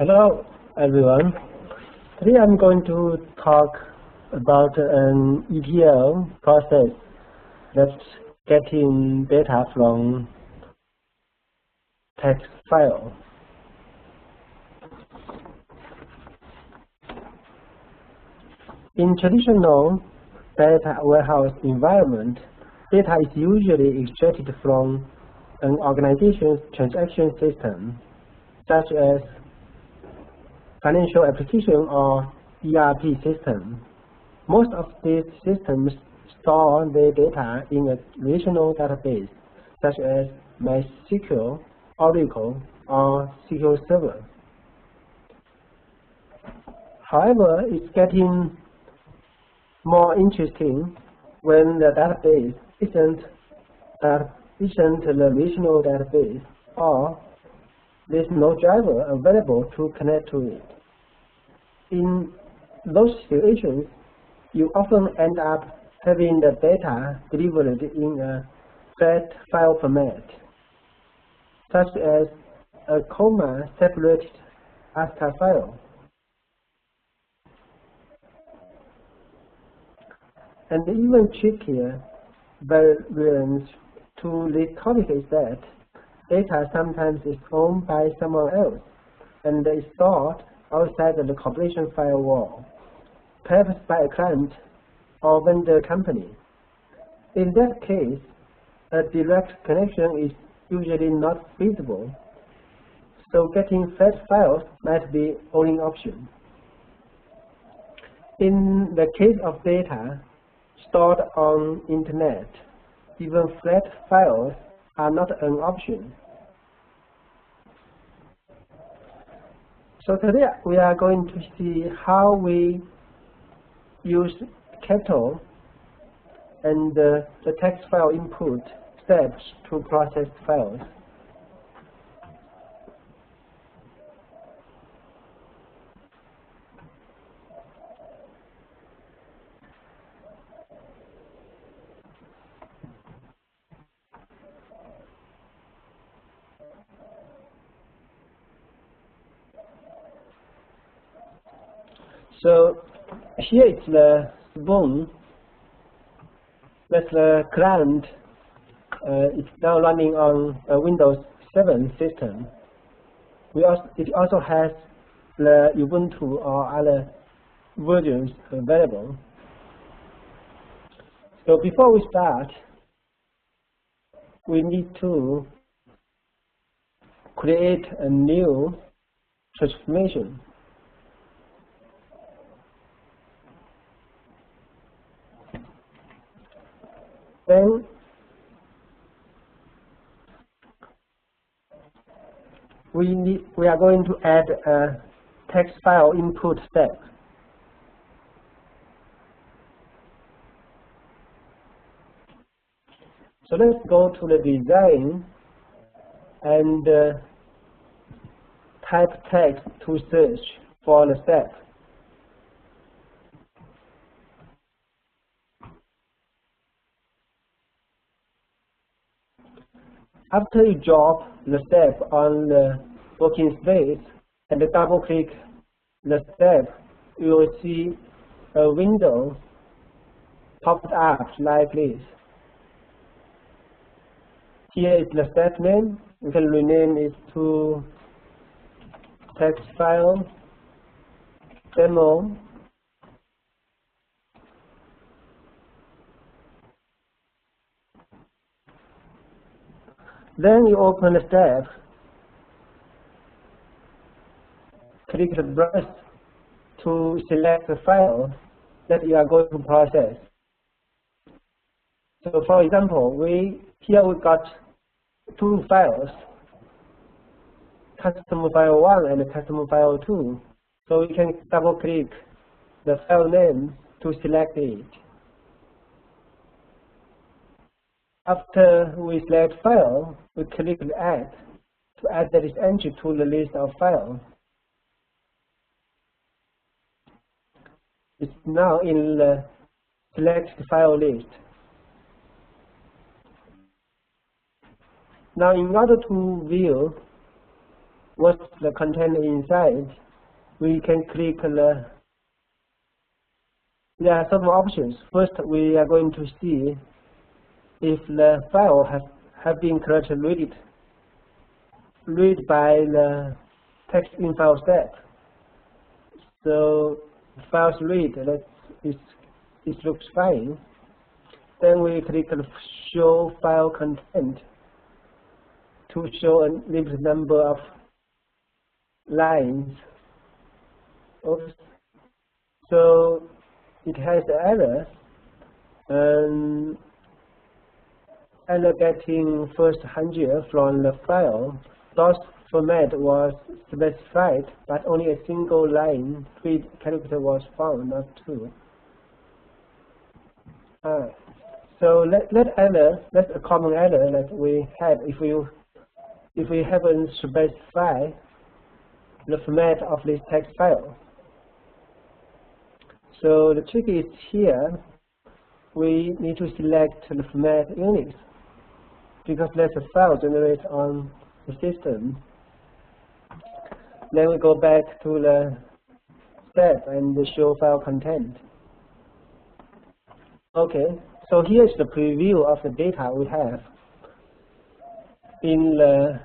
Hello, everyone. Today I'm going to talk about an ETL process that's getting data from text file. In traditional data warehouse environment, data is usually extracted from an organization's transaction system, such as financial application or ERP system. Most of these systems store their data in a relational database, such as MySQL, Oracle, or SQL Server. However, it's getting more interesting when the database isn't the relational database, or there's no driver available to connect to it. In those situations, you often end up having the data delivered in a flat file format, such as a comma-separated ASCII file. And even trickier variant to this topic is that data sometimes is owned by someone else and is stored outside the corporation firewall, perhaps by a client or vendor company. In that case, a direct connection is usually not feasible, so getting flat files might be the only option. In the case of data stored on internet, even flat files are not an option. So today we are going to see how we use capital and the text file input steps to process files. So here is the spoon. That's the client. It's now running on a Windows 7 system. It also has the Ubuntu or other versions available. So before we start, we need to create a new transformation. Then we are going to add a text file input step. So let's go to the design and type text to search for the step. After you drop the step on the working space and double-click the step, you will see a window popped up like this. Here is the step name. You can rename it to text file demo. Then you open the step, click the brush to select the file that you are going to process. So for example, here we got two files, custom file 1 and custom file 2. So we can double click the file name to select it. After we select file, we click add to add this entry to the list of files. It's now in the select file list. Now in order to view what's the content inside, we can click there are some options. First, we are going to see if the file have been correctly read by the text in file step. So files read, it looks fine. Then we click show file content to show a limited number of lines. Oops. So it has error, and error getting first 100 from the file. Source format was specified, but only a single line, 3 character was found, not 2. So that's a common error that we have if we haven't specified the format of this text file. So the trick is here, we need to select the format Unix, because there's a file generated on the system. Then we go back to the step and show file content. Okay, so here's the preview of the data we have in the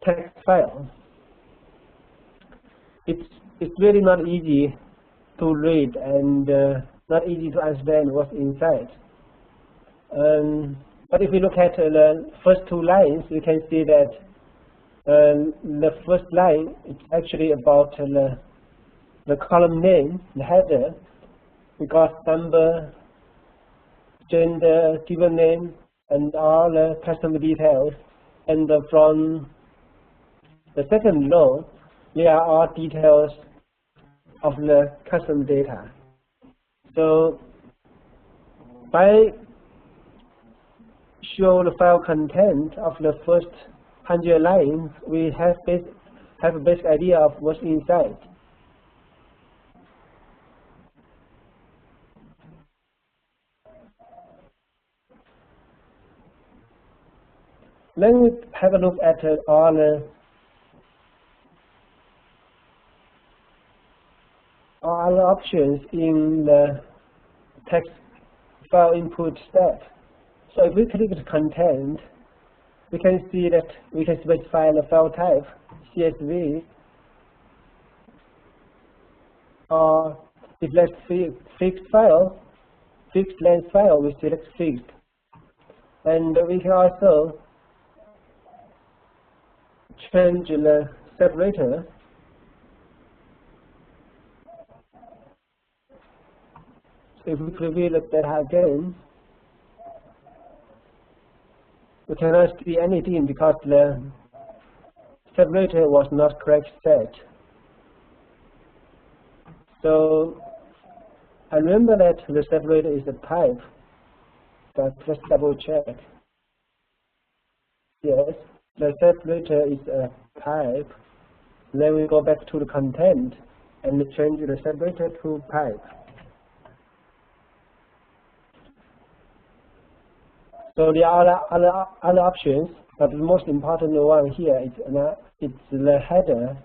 text file. It's really not easy to read and not easy to understand what's inside. But if we look at the first 2 lines, we can see that the first line is actually about the column name, the header. We got number, gender, given name, and all the customer details. And from the second row, there are all details of the customer data. So by show the file content of the first 100 lines, we have a basic idea of what's inside. Then we have a look at all the options in the text file input step. So if we click the content, we can see that we can specify the file type, CSV, or if that's fixed file, fixed length file, we select fixed. And we can also change the separator. So if we preview the data again, we cannot see anything because the separator was not correct set. So I remember that the separator is a type, but let's double check. Yes, the separator is a type. Then we go back to the content and change the separator to type. So there are other options, but the most important one here is it's the header,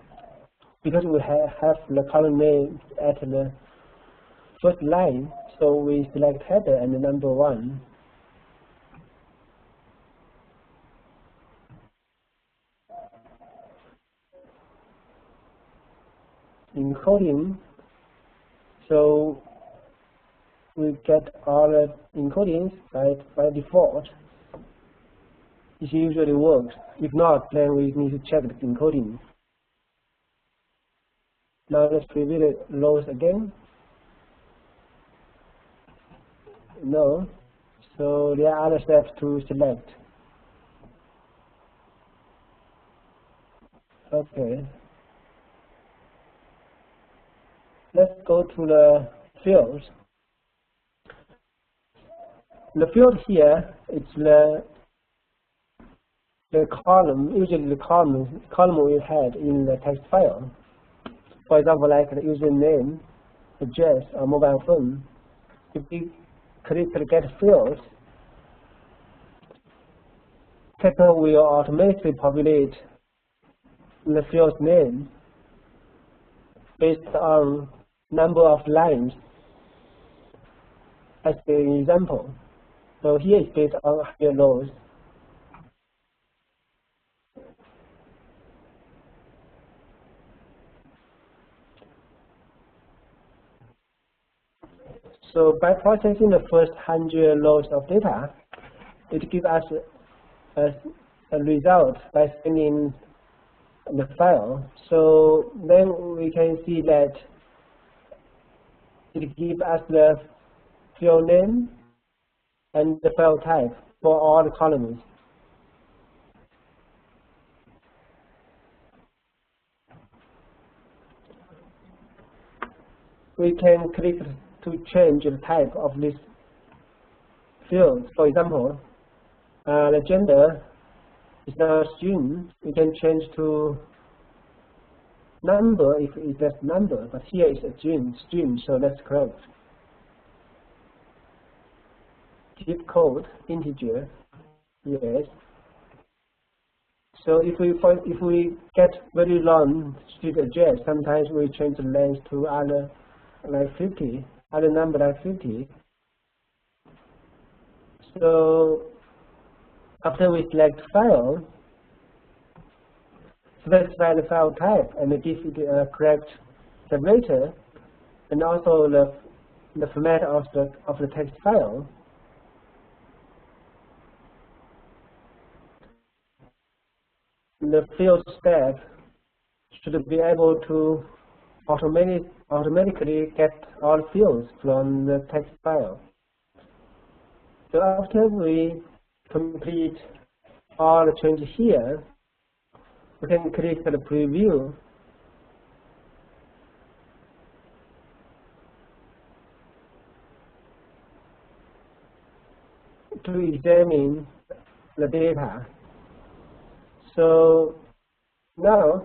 because we have the column name at the first line. So we select header and the number 1. Encoding. So we get all the encodings by default. It usually works. If not, then we need to check the encoding. Now let's preview the rows again. No. So there are other steps to select. Okay. Let's go to the fields. The field here is the column, usually the column we had in the text file. For example, like the username, address, or mobile phone. If we click the get fields, Kepler will automatically populate the field's name based on number of lines as the example. So here is based on 100 rows. So by processing the first 100 rows of data, it gives us a result by scanning the file. So then we can see that it gives us the field name and the file type for all the columns. We can click to change the type of this field. For example, the gender is now string. We can change to number if it is number, but here is a string, so that's correct. Zip code, integer, yes. So if we get very long street address, sometimes we change the length to other like 50, other number like 50. So after we select file, specify the file type and give it a correct separator, and also the format of the text file. The field step should be able to automatically get all fields from the text file. So after we complete all the changes here, we can click the preview. To examine the data. So now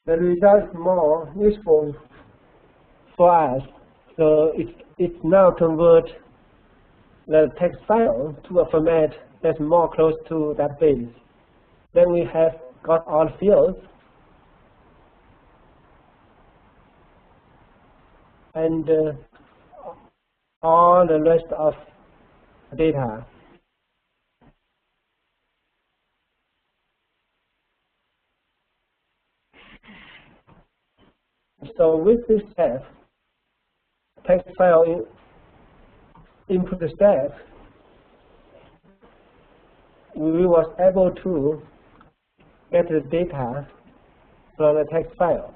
the result is more useful for us. So it now converts the text file to a format that's more close to that base. Then we have got all fields and all the rest of data. So with this step, text file input step, we was able to get the data from the text file.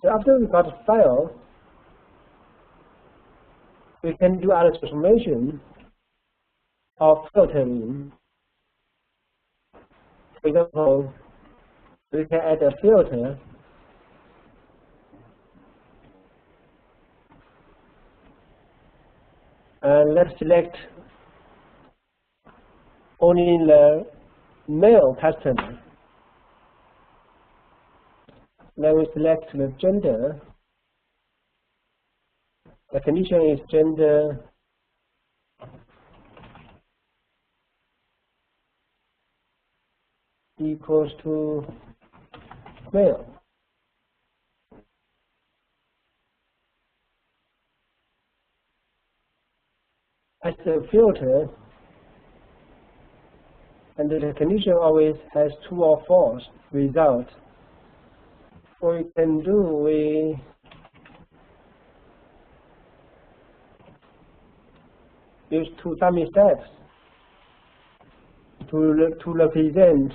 So after we got the file, we can do other transformation of filtering. For example, we can add a filter and let's select only the male customer. Then we select the gender. The condition is gender equals to male. As a filter, and the condition always has true or false result. What we can do, we use two dummy steps to represent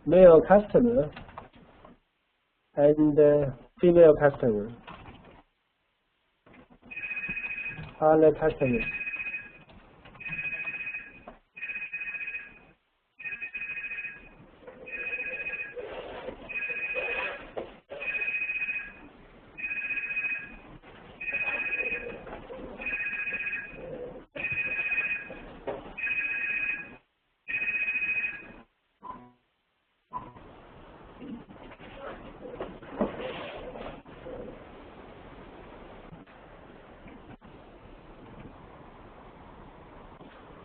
male customer and female customer, other customers.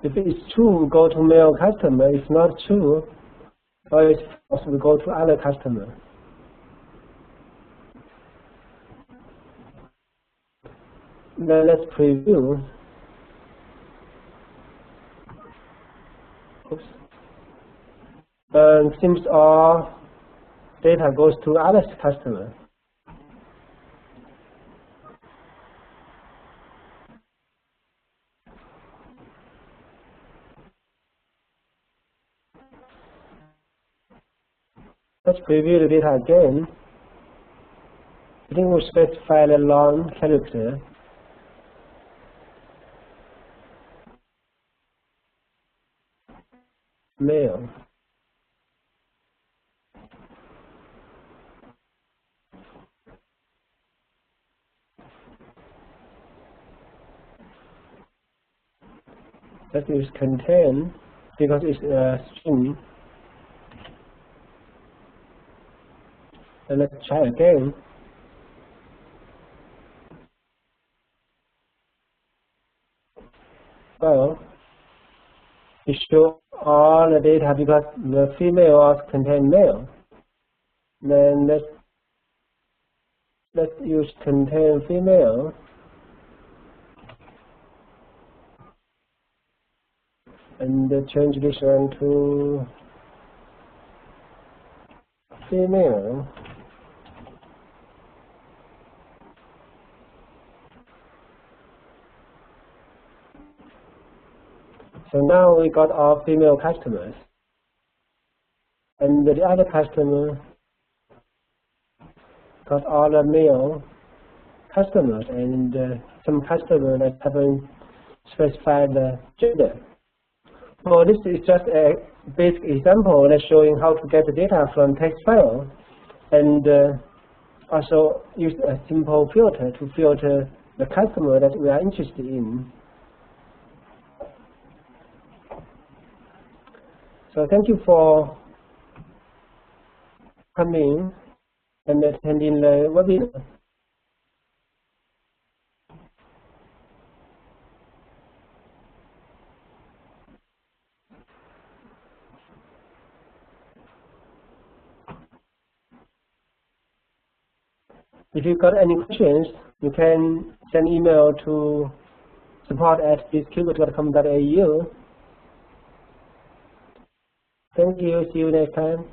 If it's true, go to male customer. If not true, or it's false, we go to other customer. Then let's preview. Oops. Seems all data goes to other customer. Let's preview the data again. I think we'll specify the long character. Male. Let's use contain because it's a string. And let's try again. Well, it shows all the data because the female also contain male. Then let's use contain female. And change this one to female. So now we got our female customers. And the other customer got all the male customers, and some customers that haven't specified the gender. So this is just a basic example that's showing how to get the data from text file, and also use a simple filter to filter the customer that we are interested in. So thank you for coming and attending the webinar. If you've got any questions, you can send email to support@bizkeyword.com.au. Thank you. See you next time.